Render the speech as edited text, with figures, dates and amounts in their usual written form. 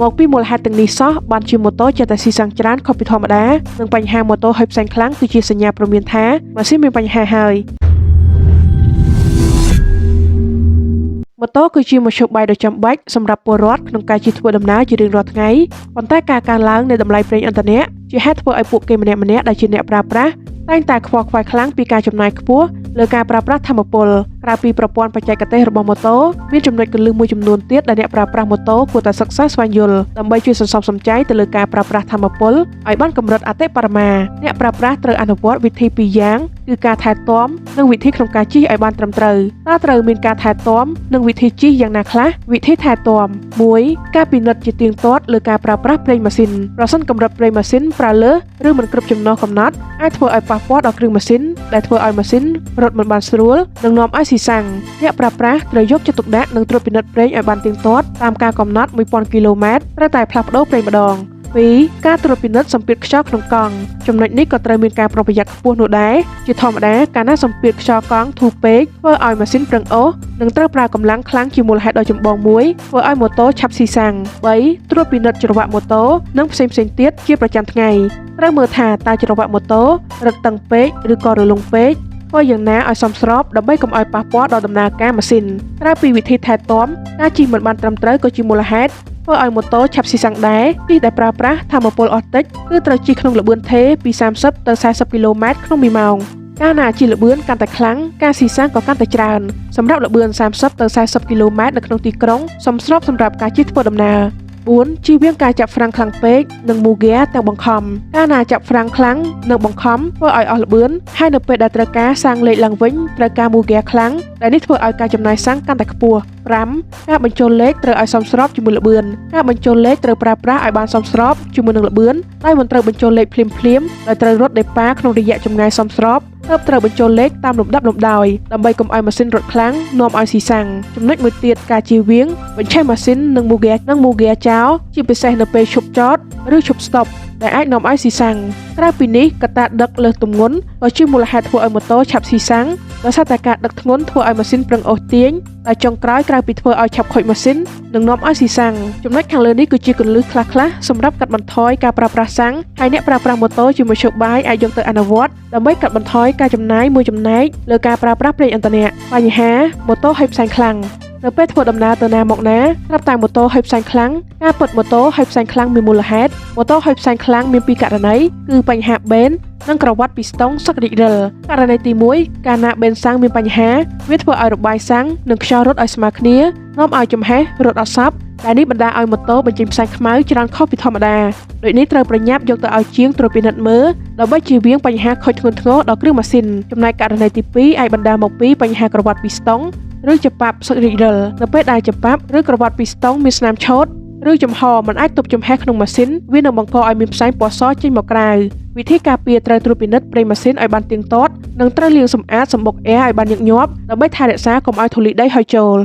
មកពីមូលហេតុទាំងនេះសោះបានជាម៉ូតូចេះតែស៊ីសាំងច្រើនខុសពីធម្មតានិងបញ្ហាម៉ូតូហុយផ្សែងខ្លាំងគឺជាសញ្ញាព្រមានថាម៉ាស៊ីនមានបញ្ហាហើយម៉ូតូគឺជាមធ្យោបាយដ៏ចាំបាច់សម្រាប់ពលរដ្ឋក្នុងការជិះធ្វើដំណើរជារៀងរាល់ថ្ងៃប៉ុន្តែការកើនឡើងនៃតម្លៃប្រេងឥន្ធនៈជាហេតុធ្វើឲ្យពួកគេម្នាក់ៗដែលជាអ្នកប្រើប្រាស់តែងតែខ្វល់ខ្វាយខ្លាំងពីការចំណាយខ្ពស់លើការប្រើប្រាស់ថាមពលក្រៅពីប្រព័ន្ធបច្ចេកទេសរបស់ម៉ូតូមានចំណុចគន្លឹះមួយចំនួនទៀតដែលអ្នកប្រើប្រាស់ម៉ូតូគួរតែសិក្សាស្វែងយល់ដើម្បីជួយសន្សំសំចៃទៅលើការប្រើប្រាស់ថាមពលឲ្យបានកម្រិតអតិបរមាអ្នកប្រើប្រាស់ត្រូវអនុវត្តវិធីពីរយ៉ាងគឺការថែទាំនិងវិធីក្នុងការជិះឲ្យបានត្រឹមត្រូវតើត្រូវមានការថែទាំនិងវិធីជិះយ៉ាងណាខ្លះវិធីថែទាំ1ការពិនិត្យជាទៀងទាត់លើការប្រើប្រាស់ប្រេងម៉ាស៊ីនប្រសិនកម្រិតប្រេងម៉ាស៊ីនប្រើលើសឬមិនគ្រប់ចំណុះកំណត់អាចធ្វើឲ្យប៉ះពាល់ដល់គ្រឿងម៉ាស៊ីនដែលធ្វើឲ្យម៉ាស៊ីនរត់មិនបានស្រួលនិងនាំឲ្យស៊ីសាំងអ្នកប្រើប្រាស់ត្រូវយកចិត្តទុកដាក់និងត្រួតពិនិត្យប្រេងឲ្យបានទៀងទាត់តាមការកំណត់ 1000 គីឡូម៉ែត្រត្រូវតែផ្លាស់ប្ដូរប្រេងម្ដង2ការត្រួតពិនិត្យសម្ពាធខ្យល់ក្នុងកង់ចំណុចនេះក៏ត្រូវមានការប្រុងប្រយ័ត្នខ្ពស់នោះដែរជាធម្មតាកាលណាសម្ពាធខ្យល់កង់ធូរពេកធ្វើឲ្យម៉ាស៊ីនប្រឹងអូសនិងត្រូវប្រើកម្លាំងខ្លាំងជាមូលហេតុដ៏ចម្បងមួយធ្វើឲ្យម៉ូតូឆាប់ស៊ីសាំង3ត្រួតពិនិត្យច្រវាក់ម៉ូតូនិងផ្សេងៗទៀតជាប្រចាំថ្ងៃត្រូវមើលថាតើច្រវាក់ម៉ូតូរឹតតឹងពេកឬក៏រលុងពេកធ្វើយ៉ាងណាឲ្យសមស្របដើម្បីកុំឲ្យប៉ះពាល់ដល់ដំណើរការម៉ាស៊ីនក្រៅពីវិធីថែទាំការជិះមិនបានត្រឹមត្រូវក៏ជាមូលហេតុធ្វើឲ្យម៉ូតូឆាប់ស៊ីសាំងដែរពីដែលប្រើប្រាស់ថាមពលអស់តិចគឺត្រូវជិះក្នុងល្បឿនថេរពី30ទៅ40គីឡូម៉ែត្រក្នុង1ម៉ោងកាលណាជិះល្បឿនកាន់តែខ្លាំងការស៊ីសាំងក៏កាន់តែច្រើនសម្រាប់ល្បឿន30ទៅ40គីឡូម៉ែត្រនៅក្នុងទីក្រុងសមស្របសម្រាប់ការជិះធ្វើដំណើរ4ជៀសវាងការចាប់ហ្វ្រាំងខ្លាំងពេកនិងមូហ្គាទាំងបង្ខំកាលណាចាប់ហ្វ្រាំងខ្លាំងនិងបង្ខំធ្វើឲ្យអស់ល្បឿនហើយនៅពេលដែលត្រូវការសាំងលេខឡើងវិញត្រូវការមូហ្គាខ្លាំងដែលនេះធ្វើឲ្យការចំណាយសាំងកាន់តែខ្ពស់5ការបញ្ចូលលេខត្រូវឲ្យសមស្របជាមួយល្បឿនការបញ្ចូលលេខត្រូវប្រើប្រាស់ឲ្យបានសមស្របជាមួយនឹងល្បឿនដោយមិនត្រូវបញ្ចូលលេខភ្លាមៗដោយត្រូវរត់ដេប៉ាក្នុងរយៈចម្ងាយសមស្របទើបត្រូវបញ្ចូលលេខតាមលំដាប់លំដោយដើម្បីកុំឲ្យម៉ាស៊ីនរត់ខ្លាំងនាំឲ្យស៊ីសាំងចំណុចមួយទៀតការជៀសវាងបញ្ឆេះម៉ាស៊ីននិងមូហ្គាចោលជាពិសេសនៅពេលឈប់ចតឬឈប់ស្តុបដែលអាចនាំឲ្យស៊ីសាំងក្រៅពីនេះកត្តាដឹកលើសទម្ងន់ក៏ជាមូលហេតុធ្វើឲ្យម៉ូតូឆាប់ស៊ីសាំងដោយសារតែការដឹកធ្ងន់ធ្វើឲ្យម៉ាស៊ីនប្រឹងអូសទាញតែចុងក្រោយក្រៅពីធ្វើឲ្យឆាប់ខូចម៉ាស៊ីននិងនាំឲ្យស៊ីសាំងចំណុចខាងលើនេះគឺជាគន្លឹះខ្លះៗសម្រាប់កាត់បន្ថយការប្រើប្រាស់សាំងហើយអ្នកប្រើប្រាស់ម៉ូតូជាមធ្យោបាយអាចយកទៅអនុវត្តដើម្បីកាត់បន្ថយការចំណាយមួយចំណែកលើការប្រើប្រាស់ប្រេងឥន្ធនៈបញ្ហាម៉ូតូហុយផ្សែងខ្លាំងនៅពេលធ្វើដំណើរទៅណាមកណាស្រាប់តែម៉ូតូហុយផ្សែងខ្លាំងការពិតម៉ូតូហុយផ្សែងខ្លាំងមានមូលហេតុម៉ូតូហុយផ្សែងខ្លាំងមានពីរករណីគឺបញ្ហាបេននិងក្រវ៉ាត់ពីស្តុងសឹករីករិលករណីទី1កាលណាបេនសាំងមានបញ្ហាវាធ្វើឲ្យរបាយសាំងនិងខ្យល់រត់ឲ្យស្មើគ្នានាំឲ្យចំហេះរត់អត់សប់ដែលនេះបណ្ដាលឲ្យម៉ូតូបញ្ចេញផ្សែងខ្មៅច្រើនខុសពីធម្មតាដូចនេះត្រូវប្រញាប់យកទៅឲ្យជាងត្រួតពិនិត្យមើលដើម្បីជៀសវាងបញ្ហាខូចធ្ងន់ធ្ងរដល់គ្រឿងម៉ាស៊ីនចំណែកករណីទី2អាចបណ្ដាលមកពីបញ្ហាក្រវ៉ាត់ពីស្តុងឬចប៉ាប់សឹករីករិលនៅពេលដែលចប៉ាប់ឬក្រវ៉ាត់ពីស្តុងមានស្នាមឆូតឬចំហមិនអាចទប់ចំហេះក្នុងម៉ាស៊ីនវានឹងបង្កឲ្យមានផ្សែងពណ៌សចេញមកក្រៅវិធីការពារត្រូវត្រួតពិនិត្យប្រេងម៉ាស៊ីនឲ្យបានទៀងទាត់និងត្រូវលាងសម្អាតសម្បុកអែร์ឲ្យបានញឹកញាប់ដើម្បីថែរក្សាកុំឲ្យធូលីដីហុយចូល